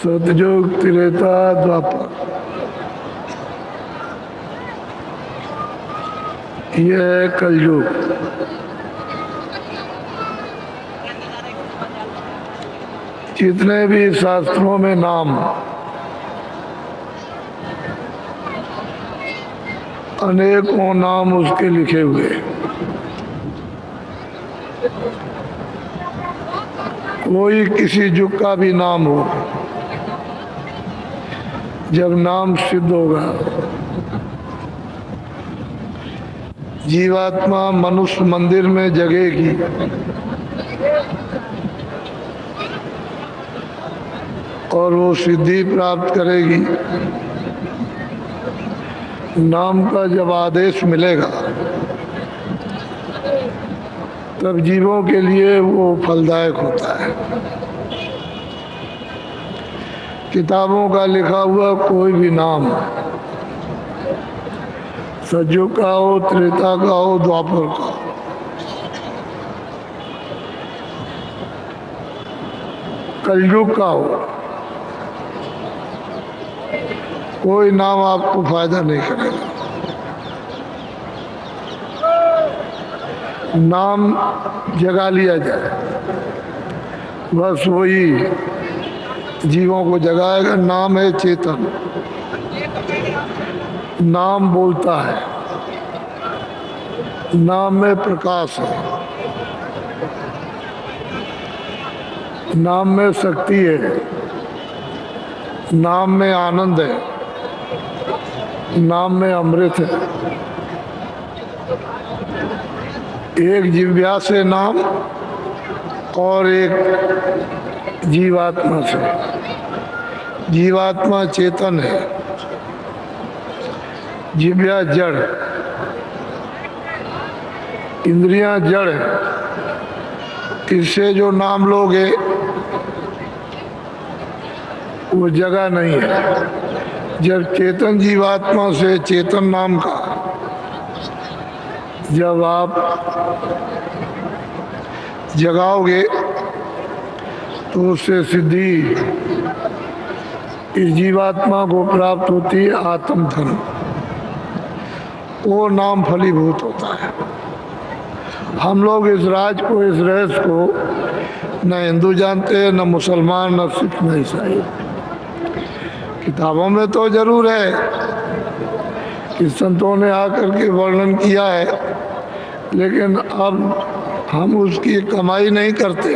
सतयुग त्रेता द्वापर, यह है कलयुग। जितने भी शास्त्रों में नाम अनेकों नाम उसके लिखे हुए, कोई किसी युग का भी नाम हो, जब नाम सिद्ध होगा जीवात्मा मनुष्य मंदिर में जगेगी, और वो सिद्धि प्राप्त करेगी। नाम का जब आदेश मिलेगा तब जीवों के लिए वो फलदायक होता है। किताबों का लिखा हुआ कोई भी नाम, सतयुग का हो, त्रेता का हो, द्वापर का, कलयुग का हो, कोई नाम आपको फायदा नहीं करेगा। नाम जगा लिया जाए, बस वही जीवों को जगाएगा। नाम है चेतन, नाम बोलता है, नाम में प्रकाश है, नाम में शक्ति है, नाम में आनंद है, नाम में अमृत है। एक जिव्या से नाम और एक जीवात्मा से। जीवात्मा चेतन है, जिव्या जड़, इंद्रियां जड़ है। इससे जो नाम लोगे वो जगह नहीं है। जब चेतन जीवात्मा से चेतन नाम का जब आप जगाओगे तो उससे सिद्धि इस जीवात्मा को प्राप्त होती है, आत्मधन। वो नाम फलीभूत होता है। हम लोग इस राज को, इस रहस्य को न हिंदू जानते हैं, न मुसलमान, न सिख, न ईसाई। किताबों में तो जरूर है कि संतों ने आकर के वर्णन किया है, लेकिन अब हम उसकी कमाई नहीं करते,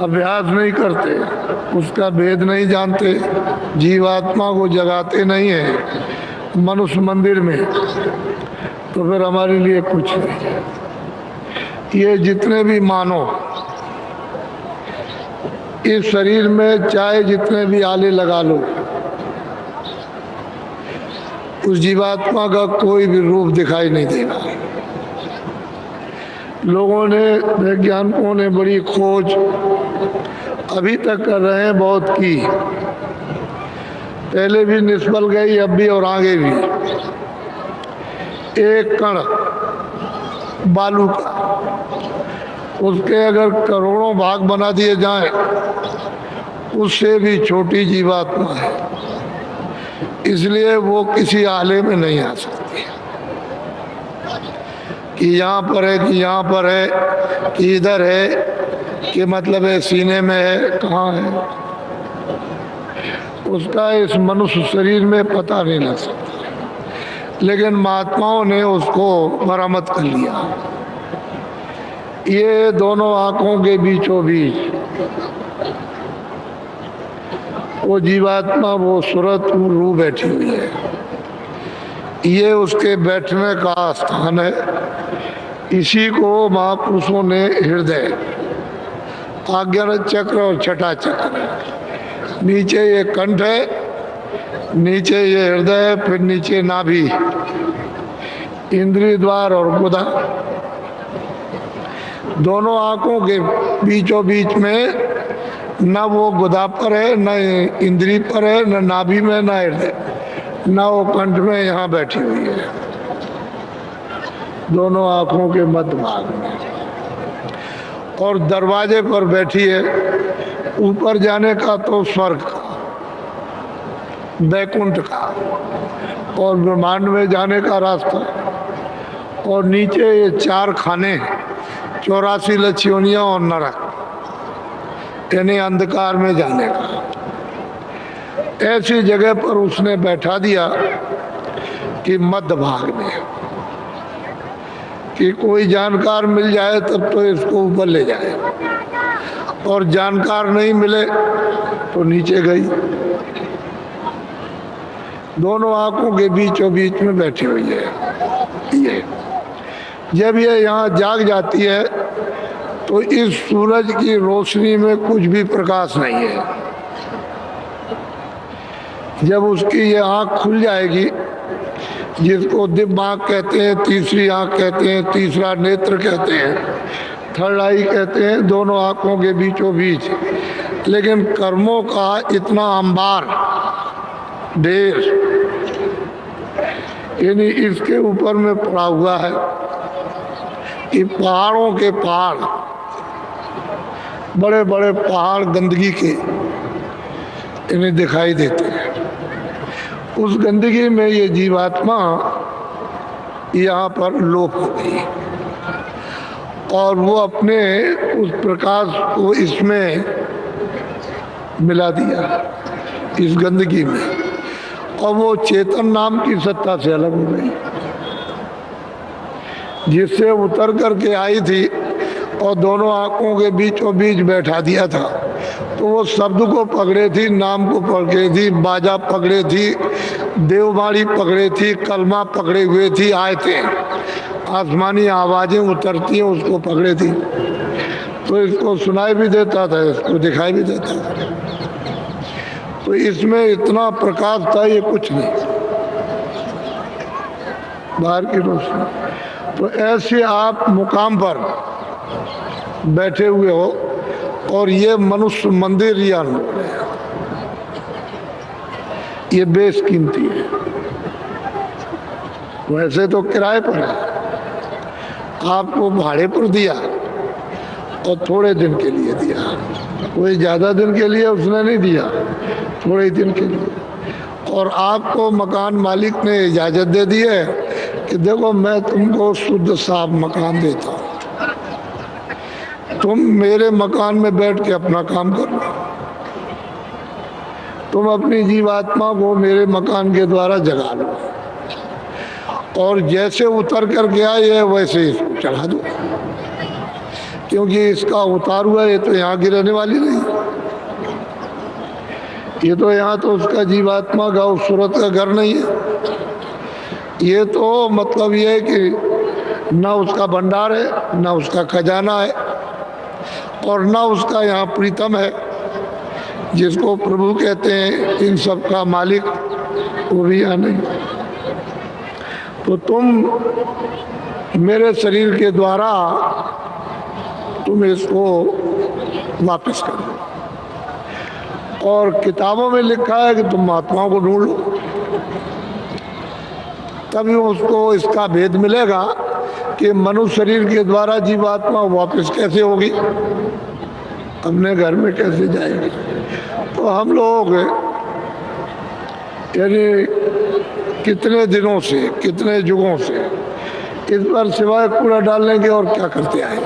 अभ्यास नहीं करते, उसका भेद नहीं जानते, जीवात्मा को जगाते नहीं है मनुष्य मंदिर में, तो फिर हमारे लिए कुछ नहीं। ये जितने भी मानो इस शरीर में चाहे जितने भी आले लगा लो, उस जीवात्मा का कोई भी रूप दिखाई नहीं देगा। लोगों ने, वैज्ञानिकों ने बड़ी खोज अभी तक कर रहे हैं, बहुत की, पहले भी निष्फल गई, अब भी और आगे भी। एक कण बालू का, उसके अगर करोड़ों भाग बना दिए जाएं, उससे भी छोटी जीवात्मा है। इसलिए वो किसी आले में नहीं आ सकती कि यहाँ पर है, कि यहाँ पर है, कि इधर है, कि मतलब है सीने में है, कहाँ है, उसका इस मनुष्य शरीर में पता नहीं लग सकता। लेकिन महात्माओं ने उसको बरामद कर लिया। ये दोनों आंखों के बीचों बीच वो जीवात्मा, वो सूरत रू बैठी हुई है। ये उसके बैठने का स्थान है। इसी को महापुरुषों ने हृदय, आज्ञा चक्र और छठा चक्र, नीचे ये कंठ है, नीचे ये हृदय है, फिर नीचे नाभि, इंद्रिय द्वार और गुदा। दोनों आंखों के बीचों बीच में न वो गुदा पर है, न इंद्री पर है, न नाभि में, न हृदय, न वो कंठ में, यहाँ बैठी हुई है दोनों आंखों के मध्य भाग में। और दरवाजे पर बैठी है, ऊपर जाने का तो स्वर्ग का, बैकुंठ का, और ब्रह्मांड में जाने का रास्ता, और नीचे ये 4 खाने, 84 लक्ष्योनियाँ और नरक, यानी अंधकार में जाने का। ऐसी जगह पर उसने बैठा दिया कि मध्य भाग में, कि कोई जानकार मिल जाए तब तो इसको ऊपर ले जाए, और जानकार नहीं मिले तो नीचे गई। दोनों आंखों के बीचों बीच में बैठी हुई है ये। जब ये यहाँ जाग जाती है तो इस सूरज की रोशनी में कुछ भी प्रकाश नहीं है। जब उसकी ये आँख खुल जाएगी, जिसको दिव्य आँख कहते हैं, तीसरी आँख कहते हैं, तीसरा नेत्र कहते हैं, थर्ड आई कहते हैं, दोनों आँखों के बीचों बीच, लेकिन कर्मों का इतना अंबार, ढेर, यानी इसके ऊपर में पड़ा हुआ है कि पहाड़ों के पहाड़, बड़े बड़े पहाड़ गंदगी के इन्हें दिखाई देते हैं। उस गंदगी में ये जीवात्मा यहाँ पर लोप हो गई, और वो अपने उस प्रकाश को इसमें मिला दिया, इस गंदगी में, और वो चेतन नाम की सत्ता से अलग हो गई, जिससे उतर करके आई थी और दोनों आंखों के बीचों बीच बैठा दिया था। तो वो शब्द को पकड़े थी, नाम को पकड़े थी, बाजा पकड़े थी, देववाणी पकड़े थी, कलमा पकड़े हुए थी, आए थे, आसमानी आवाजें उतरती हैं उसको पकड़े थी। तो इसको सुनाई भी देता था, इसको दिखाई भी देता था। तो इसमें इतना प्रकाश था, ये कुछ नहीं, बाहर की रोशनी। तो ऐसे आप मुकाम पर बैठे हुए हो और ये मनुष्य मंदिर ये अनुभव है, ये बेशकीमती है। वैसे तो किराए पर है, आपको भाड़े पर दिया और थोड़े दिन के लिए दिया, कोई ज़्यादा दिन के लिए उसने नहीं दिया, थोड़े दिन के लिए। और आपको मकान मालिक ने इजाज़त दे दी है कि देखो मैं तुमको शुद्ध साफ मकान देता हूँ, तुम मेरे मकान में बैठ के अपना काम करो, तुम अपनी जीवात्मा को मेरे मकान के द्वारा जगा लो, और जैसे उतर कर गया ये वैसे इसको चढ़ा दो, क्योंकि इसका उतार हुआ ये तो यहाँ की रहने वाली नहीं, ये तो यहाँ तो उसका जीवात्मा का उस सूरत का घर नहीं है। ये तो मतलब ये है कि ना उसका भंडार है, ना उसका खजाना है, और ना उसका यहाँ प्रीतम है, जिसको प्रभु कहते हैं, इन सब का मालिक, वो भी यहाँ नहीं। तो तुम मेरे शरीर के द्वारा तुम इसको वापस कर दो, और किताबों में लिखा है कि तुम महात्माओं को ढूंढ लो, तभी उसको इसका भेद मिलेगा कि मनुष्य शरीर के द्वारा जीवात्मा वापस कैसे होगी, अपने घर में कैसे जाएगी। तो हम लोग यानी कितने दिनों से, कितने युगों से इस पर सिवाय कूड़ा डालने के और क्या करते आए।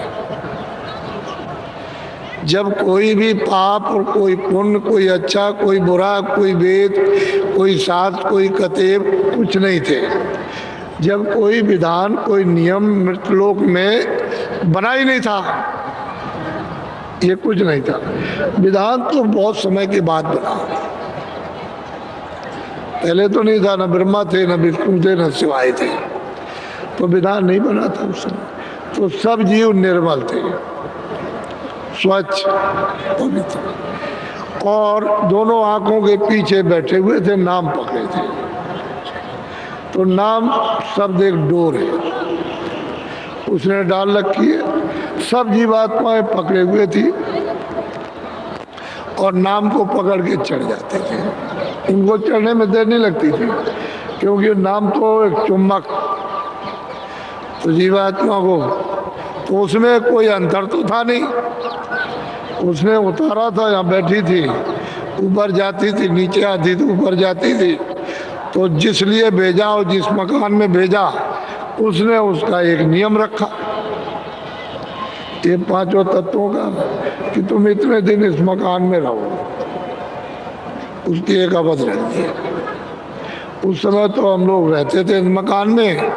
जब कोई भी पाप और कोई पुण्य, कोई अच्छा कोई बुरा, कोई वेद, कोई शास्त्र, कोई कतेब, कुछ नहीं थे। जब कोई विधान, कोई नियम मृतलोक में बना ही नहीं था, ये कुछ नहीं था। विधान तो बहुत समय के बाद बना, पहले तो नहीं था, न ब्रह्मा थे, न विष्णु थे, न शिवाय थे, तो विधान नहीं बना था उस समय। तो सब जीव निर्मल थे, स्वच्छ, पवित्र, और दोनों आंखों के पीछे बैठे हुए थे, नाम पकड़े थे। तो नाम शब्द एक डोर है, उसने डाल रखी है, सब जीवात्माएं पकड़े हुए थी और नाम को पकड़ के चढ़ जाते थे। उनको चढ़ने में देर नहीं लगती थी, क्योंकि नाम तो एक चुम्बक, तो जीवात्मा को, तो उसमें कोई अंतर तो था नहीं, उसने उतारा था, यहाँ बैठी थी, ऊपर जाती थी, नीचे आती थी, ऊपर जाती थी। तो जिस लिए भेजा और जिस मकान में भेजा उसने उसका एक नियम रखा, ये पांचों तत्वों का, कि तुम इतने दिन इस मकान में रहो। उसकी एक अवधि रहती है। उस समय तो हम लोग रहते थे इस मकान में,